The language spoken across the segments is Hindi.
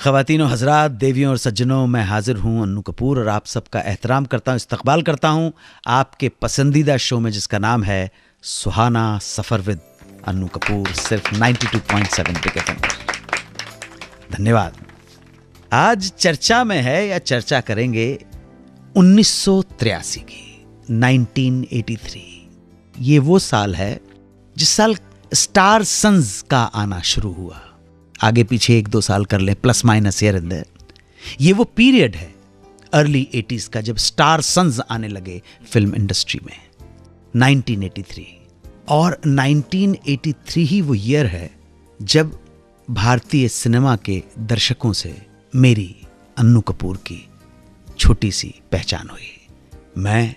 ख़वातीन और हज़रात, देवियों और सज्जनों, मैं हाजिर हूँ अन्नू कपूर और आप सबका एहतराम करता हूँ, इस्तकबाल करता हूँ आपके पसंदीदा शो में जिसका नाम है सुहाना सफ़र विद अन्नू कपूर, सिर्फ 92.7 बिग एफएम पर। धन्यवाद। आज चर्चा में है या चर्चा करेंगे 1983 की, 1983। ये वो साल है जिस साल स्टार सन्स का आना शुरू हुआ। आगे पीछे 1-2 साल कर ले, plus minus here and there. ये वो पीरियड है अर्ली 80s का जब स्टार सन्स आने लगे फिल्म इंडस्ट्री में, 1983। और 1983 ही वो ईयर है जब भारतीय सिनेमा के दर्शकों से मेरी अन्नू कपूर की छोटी सी पहचान हुई। मैं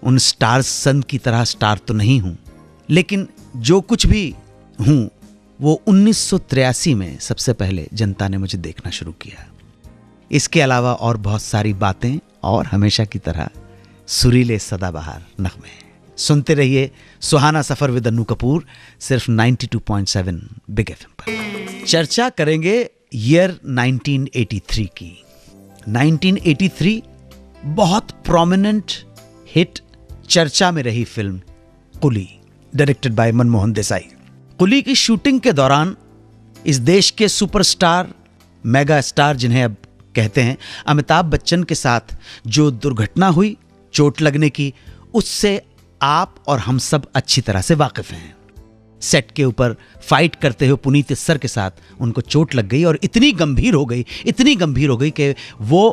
उन स्टार सन की तरह स्टार तो नहीं हूं, लेकिन जो कुछ भी हूं वो 1983 में सबसे पहले जनता ने मुझे देखना शुरू किया। इसके अलावा और बहुत सारी बातें और हमेशा की तरह सुरीले सदाबहार नगमे। सुनते रहिए सुहाना सफर विद अन्नू कपूर, सिर्फ 92.7 बिग एफएम पर। चर्चा करेंगे ईयर 1983 की। 1983 बहुत प्रोमिनेंट हिट चर्चा में रही film Coolie, directed by Manmohan Desai. Coolie की शूटिंग के दौरान इस देश के सुपरस्टार, मेगा स्टार जिन्हें अब कहते हैं, अमिताभ बच्चन के साथ जो दुर्घटना हुई चोट लगने की, उससे आप और हम सब अच्छी तरह से वाकिफ हैं। सेट के ऊपर फाइट करते हुए पुनीत सर के साथ उनको चोट लग गई और इतनी गंभीर हो गई कि वो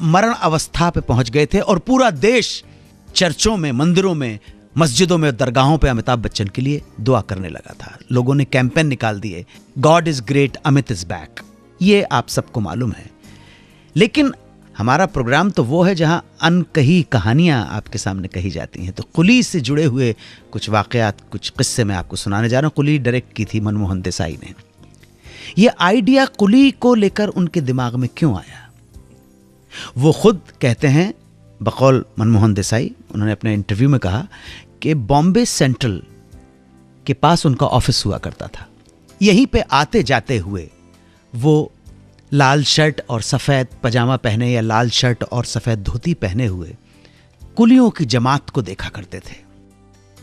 मरण अवस्था पे पहुंच गए थे और पूरा देश चर्चों में, मंदिरों में, मस्जिदों में, दरगाहों पे अमिताभ बच्चन के लिए दुआ करने लगा था। लोगों ने कैंपेन निकाल दिए, God is great, Amit is back. ये आप सबको मालूम है। लेकिन हमारा प्रोग्राम तो वो है जहां अनकही कहानियां आपके सामने कही जाती हैं। तो कुली से जुड़े हुए कुछ वाकयात, कुछ किस्से मैं आपको सुनाने जा रहा हूं। कुली डायरेक्ट की थी मनमोहन देसाई ने। ये आइडिया कुली को लेकर उनके दिमाग में क्यों आया, वो खुद कहते हैं, बकौल मनमोहन देसाई। उन्होंने अपने इंटरव्यू में कहा कि बॉम्बे सेंट्रल के पास उनका ऑफिस हुआ करता था। यहीं पे आते जाते हुए वो लाल शर्ट और सफ़ेद पजामा पहने या लाल शर्ट और सफ़ेद धोती पहने हुए कुलियों की जमात को देखा करते थे।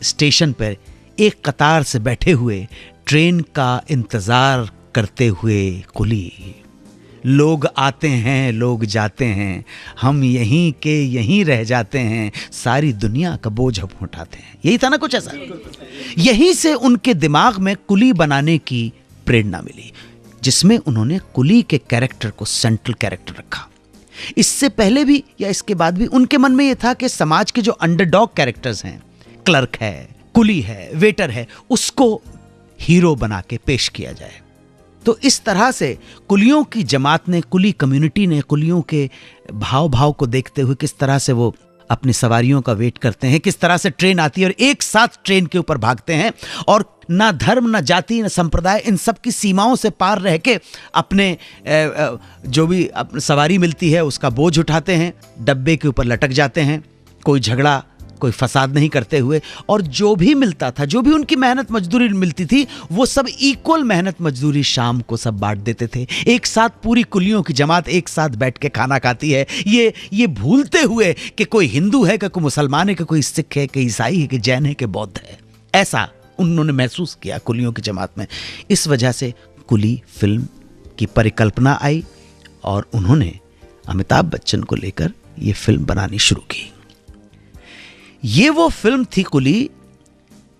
स्टेशन पर एक कतार से बैठे हुए ट्रेन का इंतज़ार करते हुए कुली, लोग आते हैं, लोग जाते हैं, हम यहीं के यहीं रह जाते हैं, सारी दुनिया का बोझ हम उठाते हैं। यही था ना कुछ ऐसा। यहीं से उनके दिमाग में कुली बनाने की प्रेरणा मिली, जिसमें उन्होंने कुली के कैरेक्टर को सेंट्रल कैरेक्टर रखा। इससे पहले भी या इसके बाद भी उनके मन में यह था कि समाज के जो अंडरडॉग कैरेक्टर्स हैं, क्लर्क है, कुली है, वेटर है, उसको हीरो बना के पेश किया जाए। तो इस तरह से कुलियों की जमात ने, कुली कम्युनिटी ने, कुलियों के भाव को देखते हुए किस तरह से वो अपनी सवारियों का वेट करते हैं, किस तरह से ट्रेन आती है और एक साथ ट्रेन के ऊपर भागते हैं और ना धर्म, ना जाति, ना संप्रदाय, इन सब की सीमाओं से पार रह के अपने जो भी सवारी मिलती है उसका बोझ उठाते हैं, डब्बे के ऊपर लटक जाते हैं, कोई झगड़ा, कोई फसाद नहीं करते हुए। और जो भी मिलता था, जो भी उनकी मेहनत मजदूरी मिलती थी, वो सब इक्वल मेहनत मजदूरी शाम को सब बांट देते थे। एक साथ पूरी कुलियों की जमात एक साथ बैठ के खाना खाती है, ये भूलते हुए कि कोई हिंदू है, कि कोई मुसलमान है, कि कोई सिख है, कि ईसाई है, कि जैन है, कि बौद्ध है। ऐसा उन्होंने महसूस किया कुलियों की जमात में। इस वजह से कुली फिल्म की परिकल्पना आई और उन्होंने अमिताभ बच्चन को लेकर ये फिल्म बनानी शुरू की। ये वो फिल्म थी कुली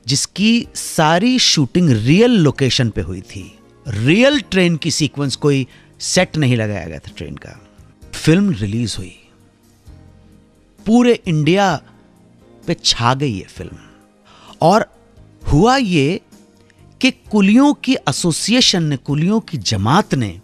जिसकी सारी शूटिंग रियल लोकेशन पे हुई थी। रियल ट्रेन की सीक्वेंस, कोई सेट नहीं लगाया गया था ट्रेन का। फिल्म रिलीज हुई, पूरे इंडिया पे छा गई ये फिल्म। और हुआ ये कि कुलियों की एसोसिएशन ने, कुलियों की जमात ने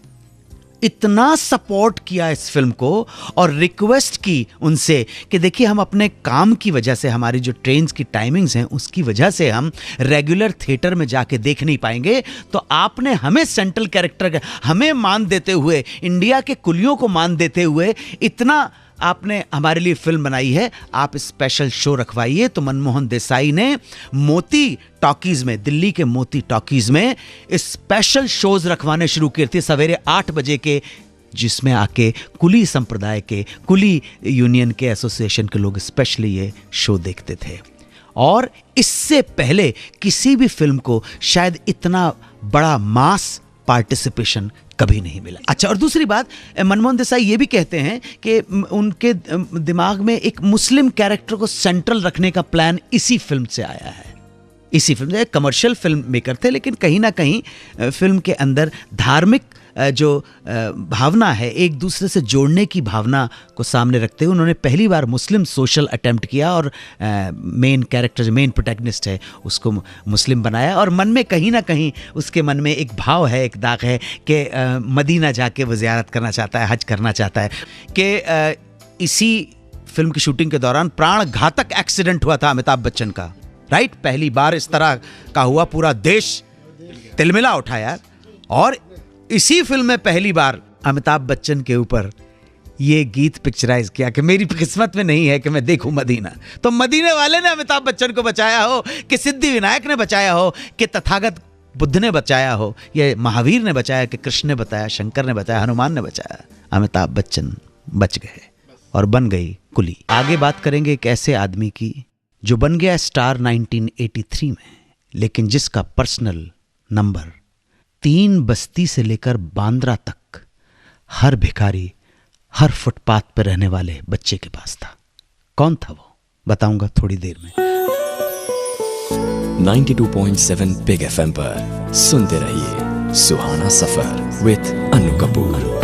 इतना सपोर्ट किया इस फिल्म को और रिक्वेस्ट की उनसे कि देखिए, हम अपने काम की वजह से, हमारी जो ट्रेन्स की टाइमिंग्स हैं उसकी वजह से हम रेगुलर थिएटर में जाके देख नहीं पाएंगे, तो आपने हमें सेंट्रल कैरेक्टर, हमें मान देते हुए, इंडिया के कुलियों को मान देते हुए इतना आपने हमारे लिए फिल्म बनाई है, आप स्पेशल शो रखवाइए। तो मनमोहन देसाई ने मोती टॉकीज में, दिल्ली के मोती टॉकीज में स्पेशल शोज रखवाने शुरू किए थे। सवेरे 8 बजे के जिसमें आके कुली संप्रदाय के, कुली यूनियन के, एसोसिएशन के लोग स्पेशली ये शो देखते थे। और इससे पहले किसी भी फिल्म को शायद इतना बड़ा मास पार्टिसिपेशन कभी नहीं मिला। अच्छा, और दूसरी बात, मनमोहन देसाई ये भी कहते हैं कि उनके दिमाग में एक मुस्लिम कैरेक्टर को सेंट्रल रखने का प्लान इसी फिल्म से आया है। इसी फिल्म से, कमर्शियल फिल्म मेकर थे, लेकिन कहीं ना कहीं फिल्म के अंदर धार्मिक जो भावना है, एक दूसरे से जोड़ने की भावना को सामने रखते हुए उन्होंने पहली बार मुस्लिम सोशल अटेम्प्ट किया और मेन कैरेक्टर जो मेन प्रोटैगनिस्ट है उसको मुस्लिम बनाया। और मन में कहीं ना कहीं उसके मन में एक भाव है, एक दाग है कि मदीना जाके वो ज़ियारत करना चाहता है, हज करना चाहता है। कि इसी फिल्म की शूटिंग के दौरान प्राण घातक एक्सीडेंट हुआ था अमिताभ बच्चन का, राइट? पहली बार इस तरह का हुआ, पूरा देश तिलमिला उठा यार। और इसी फिल्म में पहली बार अमिताभ बच्चन के ऊपर ये गीत पिक्चराइज किया कि मेरी किस्मत में नहीं है कि मैं देखूं मदीना। तो मदीने वाले ने अमिताभ बच्चन को बचाया हो, कि सिद्धि विनायक ने बचाया हो, कि तथागत बुद्ध ने बचाया हो, ये महावीर ने बचाया, कि कृष्ण ने बताया, शंकर ने बताया, हनुमान ने बचाया, अमिताभ बच्चन बच गए और बन गई कुली। आगे बात करेंगे एक ऐसे आदमी की जो बन गया स्टार 1983 में, लेकिन जिसका पर्सनल नंबर 3 बस्ती से लेकर बांद्रा तक हर भिखारी, हर फुटपाथ पर रहने वाले बच्चे के पास था। कौन था वो, बताऊंगा थोड़ी देर में। 92.7 बिग FM पर सुनते रहिए सुहाना सफर विद अनु कपूर।